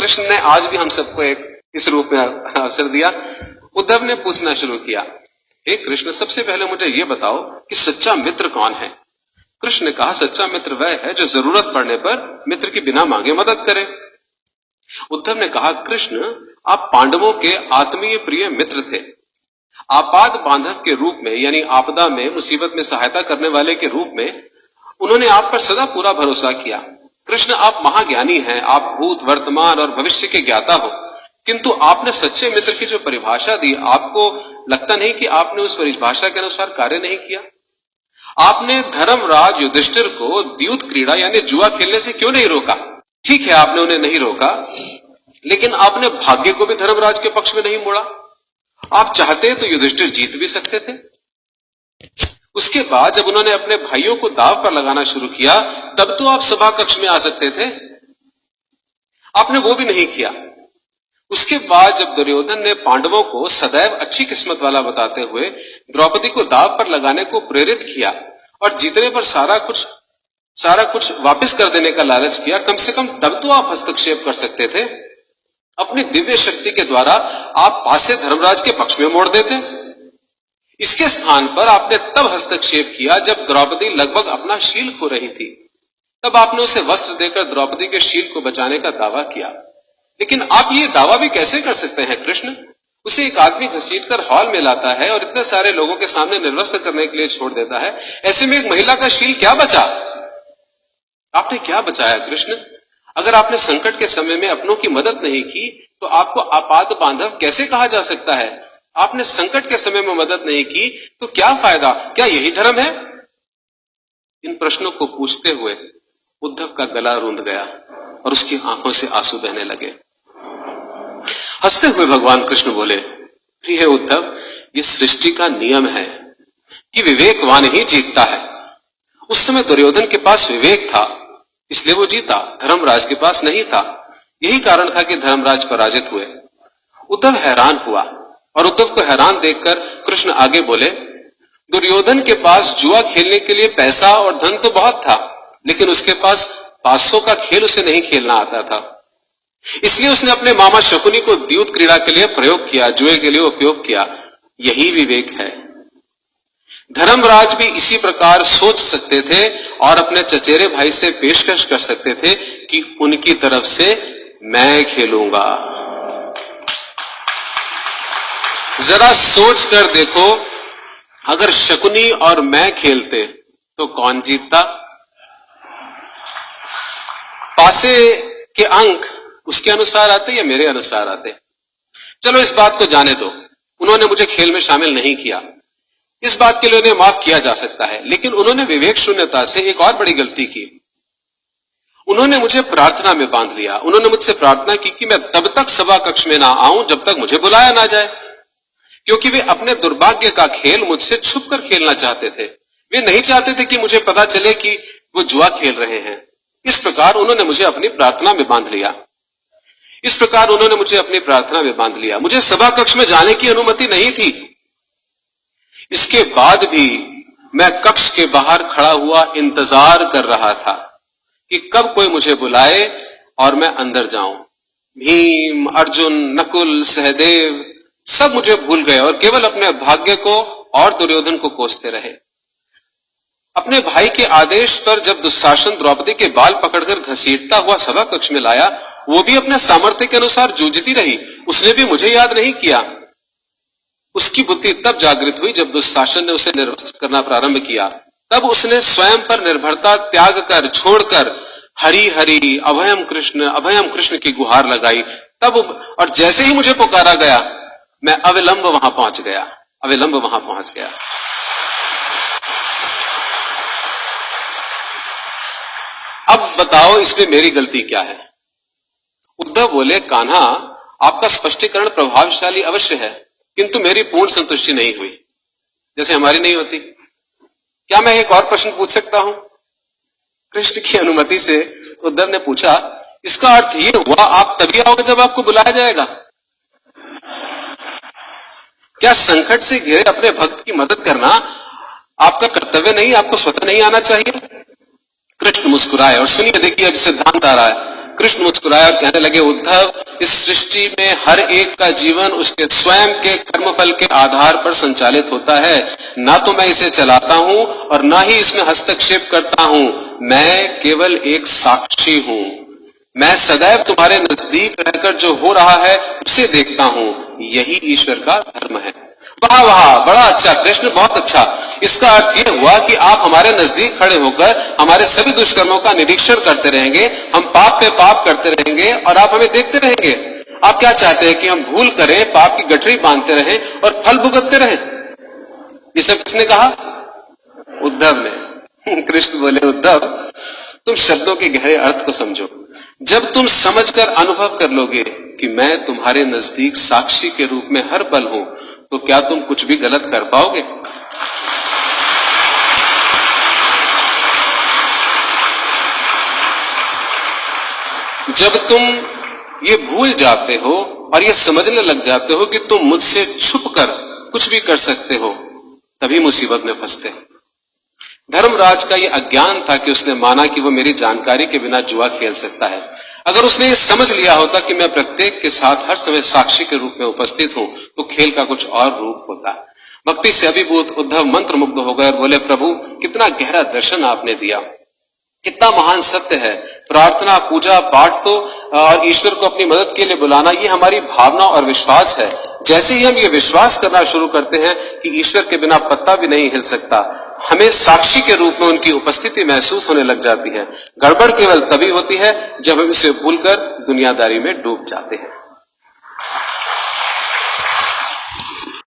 कृष्ण ने आज भी हम सबको इस रूप में अवसर दिया। उद्धव ने पूछना शुरू किया, हे कृष्ण, सबसे पहले मुझे यह बताओ कि सच्चा मित्र कौन है? कृष्ण ने कहा, सच्चा मित्र वह है जो जरूरत पड़ने पर मित्र की बिना मांगे मदद करे। उद्धव ने कहा, कृष्ण, आप पांडवों के आत्मीय प्रिय मित्र थे। आपाद बांधव के रूप में, यानी आपदा में, मुसीबत में सहायता करने वाले के रूप में उन्होंने आप पर सदा पूरा भरोसा किया। कृष्ण, आप महाज्ञानी हैं, आप भूत, वर्तमान और भविष्य के ज्ञाता हो, किंतु आपने सच्चे मित्र की जो परिभाषा दी, आपको लगता नहीं कि आपने उस परिभाषा के अनुसार कार्य नहीं किया? आपने धर्मराज युधिष्ठिर को द्यूत क्रीड़ा यानी जुआ खेलने से क्यों नहीं रोका? ठीक है, आपने उन्हें नहीं रोका, लेकिन आपने भाग्य को भी धर्मराज के पक्ष में नहीं मोड़ा। आप चाहते तो युधिष्ठिर जीत भी सकते थे। उसके बाद जब उन्होंने अपने भाइयों को दांव पर लगाना शुरू किया, तब तो आप सभा कक्ष में आ सकते थे। आपने वो भी नहीं किया। उसके बाद जब दुर्योधन ने पांडवों को सदैव अच्छी किस्मत वाला बताते हुए द्रौपदी को दांव पर लगाने को प्रेरित किया और जीतने पर सारा कुछ वापस कर देने का लालच किया, कम से कम तब तो आप हस्तक्षेप कर सकते थे। अपनी दिव्य शक्ति के द्वारा आप पासे धर्मराज के पक्ष में मोड़ देते। इसके स्थान पर आपने तब हस्तक्षेप किया जब द्रौपदी लगभग अपना शील खो रही थी। तब आपने उसे वस्त्र देकर द्रौपदी के शील को बचाने का दावा किया। लेकिन आप ये दावा भी कैसे कर सकते हैं कृष्ण? उसे एक आदमी घसीटकर हॉल में लाता है और इतने सारे लोगों के सामने निर्वस्त्र करने के लिए छोड़ देता है। ऐसे में एक महिला का शील क्या बचा? आपने क्या बचाया कृष्ण? अगर आपने संकट के समय में अपनों की मदद नहीं की तो आपको आपाद बांधव कैसे कहा जा सकता है? आपने संकट के समय में मदद नहीं की तो क्या फायदा? क्या यही धर्म है? इन प्रश्नों को पूछते हुए उद्धव का गला रूंध गया और उसकी आंखों से आंसू बहने लगे। हंसते हुए भगवान कृष्ण बोले, प्रिय उद्धव, ये सृष्टि का नियम है कि विवेकवान ही जीतता है। उस समय दुर्योधन के पास विवेक था, इसलिए वो जीता, धर्मराज के पास नहीं था। यही कारण था कि धर्मराज पराजित हुए। उद्धव हैरान हुआ और उद्धव को हैरान देखकर कृष्ण आगे बोले, दुर्योधन के पास जुआ खेलने के लिए पैसा और धन तो बहुत था, लेकिन उसके पास 500 का खेल उसे नहीं खेलना आता था। इसलिए उसने अपने मामा शकुनी को द्यूत क्रीड़ा के लिए प्रयोग किया, जुए के लिए उपयोग किया। यही विवेक है। धर्मराज भी इसी प्रकार सोच सकते थे और अपने चचेरे भाई से पेशकश कर सकते थे कि उनकी तरफ से मैं खेलूंगा। जरा सोच कर देखो, अगर शकुनी और मैं खेलते तो कौन जीतता? पासे के अंक उसके अनुसार आते या मेरे अनुसार आते? चलो इस बात को जाने दो, उन्होंने मुझे खेल में शामिल नहीं किया, इस बात के लिए उन्हें माफ किया जा सकता है। लेकिन उन्होंने विवेक शून्यता से एक और बड़ी गलती की। उन्होंने मुझे प्रार्थना में बांध लिया। उन्होंने मुझसे प्रार्थना की कि मैं तब तक सभा कक्ष में ना आऊं जब तक मुझे बुलाया ना जाए, क्योंकि वे अपने दुर्भाग्य का खेल मुझसे छुपकर खेलना चाहते थे। वे नहीं चाहते थे कि मुझे पता चले कि वो जुआ खेल रहे हैं। इस प्रकार उन्होंने मुझे अपनी प्रार्थना में बांध लिया। मुझे सभा कक्ष में जाने की अनुमति नहीं थी। इसके बाद भी मैं कक्ष के बाहर खड़ा हुआ इंतजार कर रहा था कि कब कोई मुझे बुलाए और मैं अंदर जाऊं। भीम, अर्जुन, नकुल, सहदेव सब मुझे भूल गए और केवल अपने भाग्य को और दुर्योधन को कोसते रहे। अपने भाई के आदेश पर जब दुशासन द्रौपदी के बाल पकड़कर घसीटता हुआ सभा कक्ष में लाया, वो भी अपने सामर्थ्य के अनुसार जूझती रही। उसने भी मुझे याद नहीं किया। उसकी बुद्धि तब जागृत हुई जब दुशासन ने उसे निर्वस्त्र करना प्रारंभ किया। तब उसने स्वयं पर निर्भरता त्याग कर, छोड़कर हरि हरि अभयम कृष्ण की गुहार लगाई। तब और जैसे ही मुझे पुकारा गया, मैं अविलंब वहां पहुंच गया। अब बताओ इसमें मेरी गलती क्या है? उद्धव बोले, कान्हा, आपका स्पष्टीकरण प्रभावशाली अवश्य है, किंतु मेरी पूर्ण संतुष्टि नहीं हुई, जैसे हमारी नहीं होती। क्या मैं एक और प्रश्न पूछ सकता हूं? कृष्ण की अनुमति से उद्धव ने पूछा, इसका अर्थ यह हुआ आप तभी आओगे जब आपको बुलाया जाएगा? क्या संकट से घिरे अपने भक्त की मदद करना आपका कर्तव्य नहीं, आपको स्वतः नहीं आना चाहिए? कृष्ण मुस्कुराए और सुनिए, देखिए अब सिद्धांत आ रहा है। कृष्ण मुस्कुराए और कहने लगे, उद्धव, इस सृष्टि में हर एक का जीवन उसके स्वयं के कर्मफल के आधार पर संचालित होता है। ना तो मैं इसे चलाता हूं और ना ही इसमें हस्तक्षेप करता हूं। मैं केवल एक साक्षी हूं। मैं सदैव तुम्हारे नजदीक रहकर जो हो रहा है उसे देखता हूं। यही ईश्वर का धर्म है। वाह वाह, बड़ा अच्छा कृष्ण, बहुत अच्छा। इसका अर्थ यह हुआ कि आप हमारे नजदीक खड़े होकर हमारे सभी दुष्कर्मों का निरीक्षण करते रहेंगे, हम पाप पे पाप करते रहेंगे और आप हमें देखते रहेंगे। आप क्या चाहते हैं कि हम भूल करें, पाप की गठरी बांधते रहें और फल भुगतते रहें? ये सब किसने कहा? उद्धव ने। कृष्ण बोले, उद्धव, तुम शब्दों के गहरे अर्थ को समझो। जब तुम समझकर अनुभव कर लोगे कि मैं तुम्हारे नजदीक साक्षी के रूप में हर पल हूं, तो क्या तुम कुछ भी गलत कर पाओगे? जब तुम ये भूल जाते हो और ये समझने लग जाते हो कि तुम मुझसे छुपकर कुछ भी कर सकते हो, तभी मुसीबत में फंसते हो। धर्मराज का ये अज्ञान था कि उसने माना कि वो मेरी जानकारी के बिना जुआ खेल सकता है। अगर उसने ये समझ लिया होता कि मैं प्रत्येक के साथ हर समय साक्षी के रूप में उपस्थित हूं, तो खेल का कुछ और रूप होता। भक्ति से अभिभूत उद्धव मंत्र मुग्ध हो गए और बोले, प्रभु, कितना गहरा दर्शन आपने दिया, कितना महान सत्य है। प्रार्थना, पूजा पाठ तो और ईश्वर को अपनी मदद के लिए बुलाना, ये हमारी भावना और विश्वास है। जैसे ही हम ये विश्वास करना शुरू करते हैं कि ईश्वर के बिना पत्ता भी नहीं हिल सकता, हमें साक्षी के रूप में उनकी उपस्थिति महसूस होने लग जाती है। गड़बड़ केवल तभी होती है जब हम इसे भूलकर दुनियादारी में डूब जाते हैं।